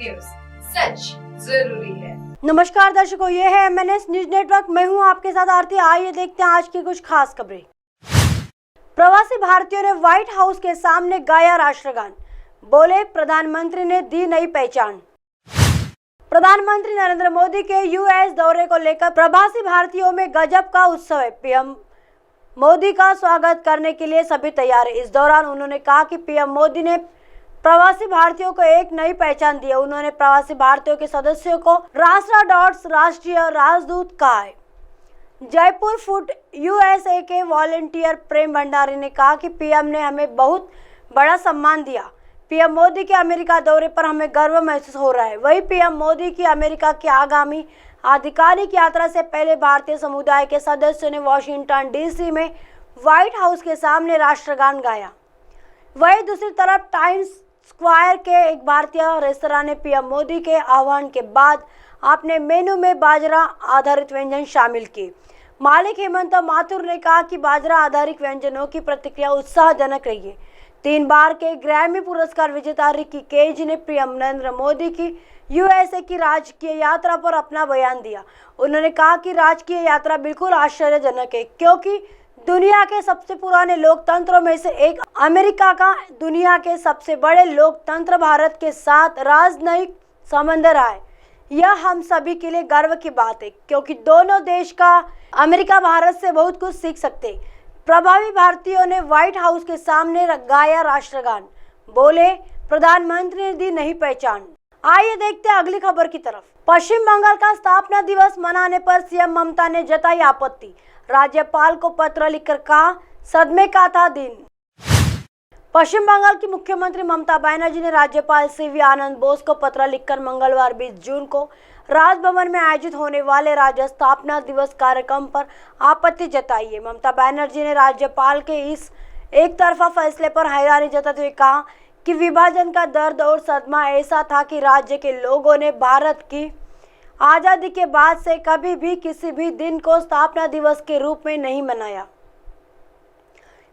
News, सच जरूरी है। नमस्कार दर्शकों, ये है MNS न्यूज नेटवर्क। मैं हूं आपके साथ आरती। आइए देखते हैं आज की कुछ खास खबरें। प्रवासी भारतीयों ने व्हाइट हाउस के सामने गाया राष्ट्रगान, बोले प्रधानमंत्री ने दी नई पहचान। प्रधानमंत्री नरेंद्र मोदी के US दौरे को लेकर प्रवासी भारतीयों में गजब का उत्सव है। PM मोदी का स्वागत करने के लिए सभी तैयार है। इस दौरान उन्होंने कहा कि PM मोदी ने प्रवासी भारतीयों को एक नई पहचान दी है। उन्होंने प्रवासी भारतीयों के सदस्यों को राष्ट्रदूत राष्ट्रीय राजदूत कहा है। जयपुर फूड USA के वॉलंटियर प्रेम भंडारी ने कहा कि PM ने हमें बहुत बड़ा सम्मान दिया। PM मोदी के अमेरिका दौरे पर हमें गर्व महसूस हो रहा है। वही PM मोदी की अमेरिका की आगामी आधिकारिक यात्रा से पहले भारतीय समुदाय के सदस्यों ने वॉशिंगटन DC में व्हाइट हाउस के सामने राष्ट्रगान गाया। वहीं दूसरी तरफ टाइम्स स्क्वायर के एक भारतीय रेस्तरां ने PM मोदी के आह्वान के बाद अपने मेनू में बाजरा आधारित व्यंजन शामिल किए। मालिक हेमंत माथुर ने कहा कि बाजरा आधारित व्यंजनों की प्रतिक्रिया उत्साहजनक रही है। 3 बार के ग्रैमी पुरस्कार विजेता रिकी केज ने PM नरेंद्र मोदी की USA की राजकीय यात्रा पर अपना बयान दिया। उन्होंने कहा कि राजकीय यात्रा बिल्कुल आश्चर्यजनक है, क्योंकि दुनिया के सबसे पुराने लोकतंत्रों में से एक अमेरिका का दुनिया के सबसे बड़े लोकतंत्र भारत के साथ राजनयिक संबंध रहा है। यह हम सभी के लिए गर्व की बात है, क्योंकि दोनों देश का अमेरिका भारत से बहुत कुछ सीख सकते हैं। प्रभावी भारतीयों ने व्हाइट हाउस के सामने गाया राष्ट्रगान, बोले प्रधानमंत्री ने दी नई पहचान। आइए देखते हैं अगली खबर की तरफ। पश्चिम बंगाल का स्थापना दिवस मनाने पर CM ममता ने जताई आपत्ति। राज्यपाल को पत्र लिखकर कहा, सदमे का था दिन। पश्चिम बंगाल की मुख्यमंत्री ममता बनर्जी ने राज्यपाल CV आनंद बोस को पत्र लिखकर मंगलवार 20 जून को राजभवन में आयोजित होने वाले राज्य स्थापना दिवस कार्यक्रम पर आपत्ति जताई है। ममता बनर्जी ने राज्यपाल के इस एक तरफा फैसले पर हैरानी जताते हुए कहा कि विभाजन का दर्द और सदमा ऐसा था कि राज्य के लोगों ने भारत की आज़ादी के बाद से कभी भी किसी भी दिन को स्थापना दिवस के रूप में नहीं मनाया।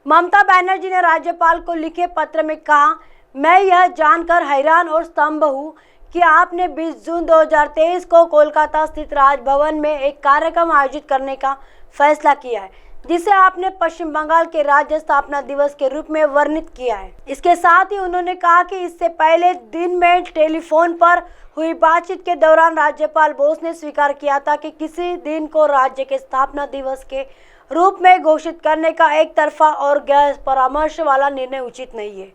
ममता बनर्जी ने राज्यपाल को लिखे पत्र में कहा, मैं यह जानकर हैरान और स्तंभ हूँ कि आपने 20 जून 2023 को कोलकाता स्थित राजभवन में एक कार्यक्रम आयोजित करने का फैसला किया है, जिसे आपने पश्चिम बंगाल के राज्य स्थापना दिवस के रूप में वर्णित किया है। इसके साथ ही उन्होंने कहा कि इससे पहले दिन में टेलीफोन पर हुई बातचीत के दौरान राज्यपाल बोस ने स्वीकार किया था कि किसी दिन को राज्य के स्थापना दिवस के रूप में घोषित करने का एक तरफा और गैर परामर्श वाला निर्णय उचित नहीं है।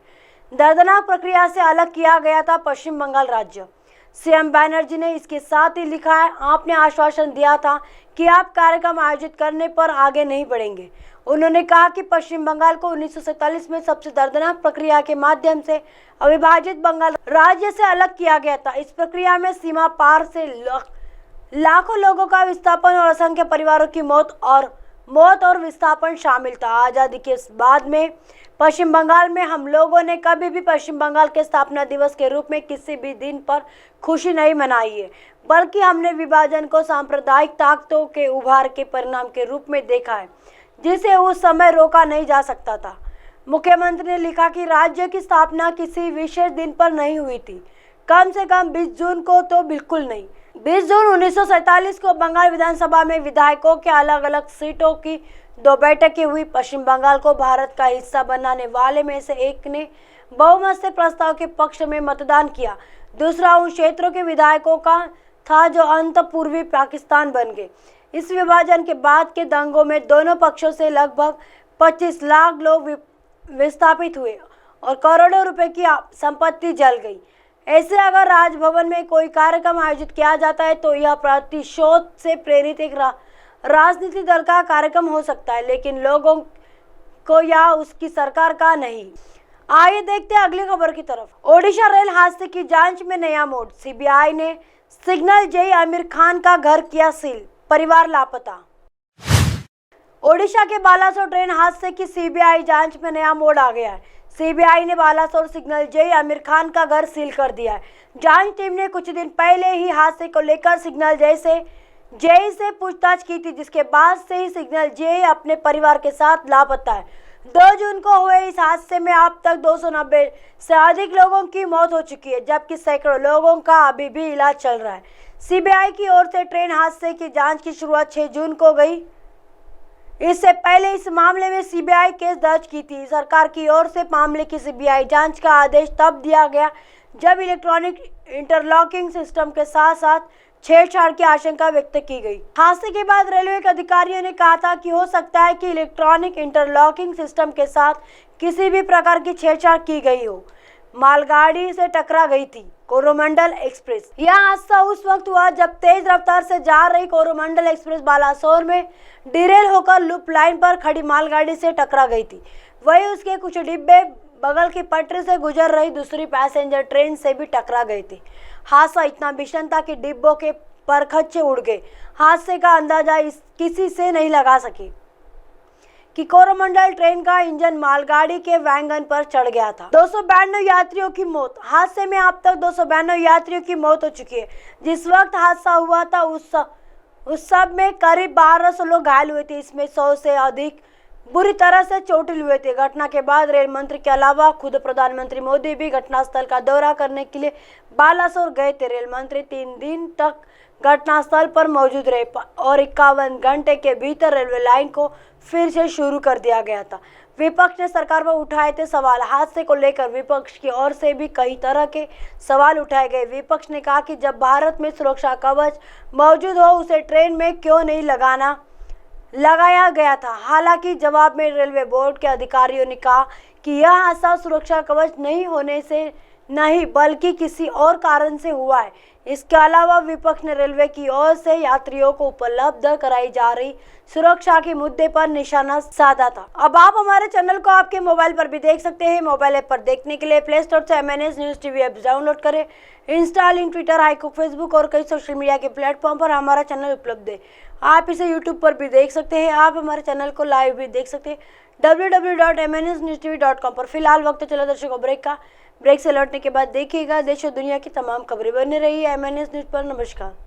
दर्दनाक प्रक्रिया से अलग किया गया था पश्चिम बंगाल राज्य। CM बनर्जी ने इसके साथ ही लिखा है, आपने आश्वासन दिया था कि आप कार्यक्रम आयोजित करने पर आगे नहीं बढ़ेंगे। उन्होंने कहा कि पश्चिम बंगाल को 1947 में सबसे दर्दनाक प्रक्रिया के माध्यम से अविभाजित बंगाल राज्य से अलग किया गया था। इस प्रक्रिया में सीमा पार से लाखों लोगों का विस्थापन और असंख्य परिवारों की मौत और विस्थापन शामिल था। आज़ादी के बाद में पश्चिम बंगाल में हम लोगों ने कभी भी पश्चिम बंगाल के स्थापना दिवस के रूप में किसी भी दिन पर खुशी नहीं मनाई है, बल्कि हमने विभाजन को सांप्रदायिक ताकतों के उभार के परिणाम के रूप में देखा है, जिसे उस समय रोका नहीं जा सकता था। मुख्यमंत्री ने लिखा कि राज्य की स्थापना किसी विशेष दिन पर नहीं हुई थी, कम से कम 20 जून को तो बिल्कुल नहीं। 20 जून 1947 को बंगाल विधानसभा में विधायकों के अलग अलग सीटों की 2 बैठकें हुई। पश्चिम बंगाल को भारत का हिस्सा बनाने वाले में से एक ने बहुमत से प्रस्ताव के पक्ष में मतदान किया। दूसरा उन क्षेत्रों के विधायकों का था जो अंत पूर्वी पाकिस्तान बन गए। इस विभाजन के बाद के दंगों में दोनों पक्षों से लगभग 25 लाख लोग विस्थापित हुए और करोड़ों रुपए की संपत्ति जल गई। ऐसे अगर राजभवन में कोई कार्यक्रम आयोजित किया जाता है तो यह प्रतिशोध से प्रेरित एक राजनीतिक दल का कार्यक्रम हो सकता है, लेकिन लोगों को या उसकी सरकार का नहीं। आइए देखते हैं अगली खबर की तरफ। ओडिशा रेल हादसे की जांच में नया मोड़। CBI ने सिग्नल जय आमिर खान का घर किया सील, परिवार लापता। ओडिशा के बालासोर ट्रेन हादसे की CBI जांच में नया मोड़ आ गया है। CBI ने बालासोर सिग्नल जय आमिर खान का घर सील कर दिया है। जांच टीम ने कुछ दिन पहले ही हादसे को लेकर सिग्नल जय से पूछताछ की थी, जिसके बाद से ही सिग्नल जय अपने परिवार के साथ लापता है। 2 जून को हुए इस हादसे में अब तक 290 से अधिक लोगों की मौत हो चुकी है, जबकि सैकड़ों लोगों का अभी भी इलाज चल रहा है। सीबीआई की ओर से ट्रेन हादसे की जांच की शुरुआत 6 जून को गई। इससे पहले इस मामले में सीबीआई केस दर्ज की थी। सरकार की ओर से मामले की सीबीआई जांच का आदेश तब दिया गया जब इलेक्ट्रॉनिक इंटरलॉकिंग सिस्टम के साथ साथ छेड़छाड़ की आशंका व्यक्त की गई। हादसे के बाद रेलवे के अधिकारियों ने कहा था कि हो सकता है कि इलेक्ट्रॉनिक इंटरलॉकिंग सिस्टम के साथ किसी भी प्रकार की छेड़छाड़ की गई हो। मालगाड़ी से टकरा गई थी कोरोमंडल एक्सप्रेस। यह हादसा उस वक्त हुआ जब तेज रफ्तार से जा रही कोरोमंडल एक्सप्रेस बालासोर में डिरेल होकर लूप लाइन पर खड़ी मालगाड़ी से टकरा गई थी। वहीं उसके कुछ डिब्बे बगल की पटरी से गुजर रही दूसरी पैसेंजर ट्रेन से भी टकरा गए थे। हादसा इतना भीषण था कि डिब्बों के परखच्चे उड़ गए। हादसे का अंदाजा किसी से नहीं लगा सके कि कोरोमंडल ट्रेन का इंजन मालगाड़ी के वैगन पर चढ़ गया था। 292 यात्रियों की मौत। हादसे में अब तक 292 यात्रियों की मौत हो चुकी है। जिस वक्त हादसा हुआ था उस सब में करीब 1200 लोग घायल हुए थे। इसमें 100 से अधिक बुरी तरह से चोटिल हुए थे। घटना के बाद रेल मंत्री के अलावा खुद प्रधानमंत्री मोदी भी घटनास्थल का दौरा करने के लिए बालासोर गए थे। रेल मंत्री 3 दिन तक घटनास्थल पर मौजूद रहे और 51 घंटे के भीतर रेलवे लाइन को फिर से शुरू कर दिया गया था। विपक्ष ने सरकार पर उठाए थे सवाल। हादसे को लेकर विपक्ष की ओर से भी कई तरह के सवाल उठाए गए। विपक्ष ने कहा कि जब भारत में सुरक्षा कवच मौजूद हो उसे ट्रेन में क्यों नहीं लगाया गया था। हालांकि जवाब में रेलवे बोर्ड के अधिकारियों ने कहा कि यह हादसा सुरक्षा कवच नहीं होने से नहीं बल्कि किसी और कारण से हुआ है। इसके अलावा विपक्ष ने रेलवे की ओर से यात्रियों को उपलब्ध कराई जा रही सुरक्षा के मुद्दे पर निशाना साधा था। अब आप हमारे चैनल को आपके मोबाइल पर भी देख सकते हैं। मोबाइल ऐप पर देखने के लिए प्ले स्टोर से MNS news TV app download करें। इंस्टा, लिंक, ट्विटर, हाईकुक, फेसबुक और कई सोशल मीडिया के प्लेटफॉर्म पर हमारा चैनल उपलब्ध है। आप इसे यूट्यूब पर भी देख सकते हैं। आप हमारे चैनल को लाइव भी देख सकते हैं www.mnsnewstv.com पर। फिलहाल वक्त चला दर्शकों ब्रेक का। ब्रेक से लौटने के बाद देखिएगा देश और दुनिया की तमाम खबरें। बने रही है MNS न्यूज पर। नमस्कार।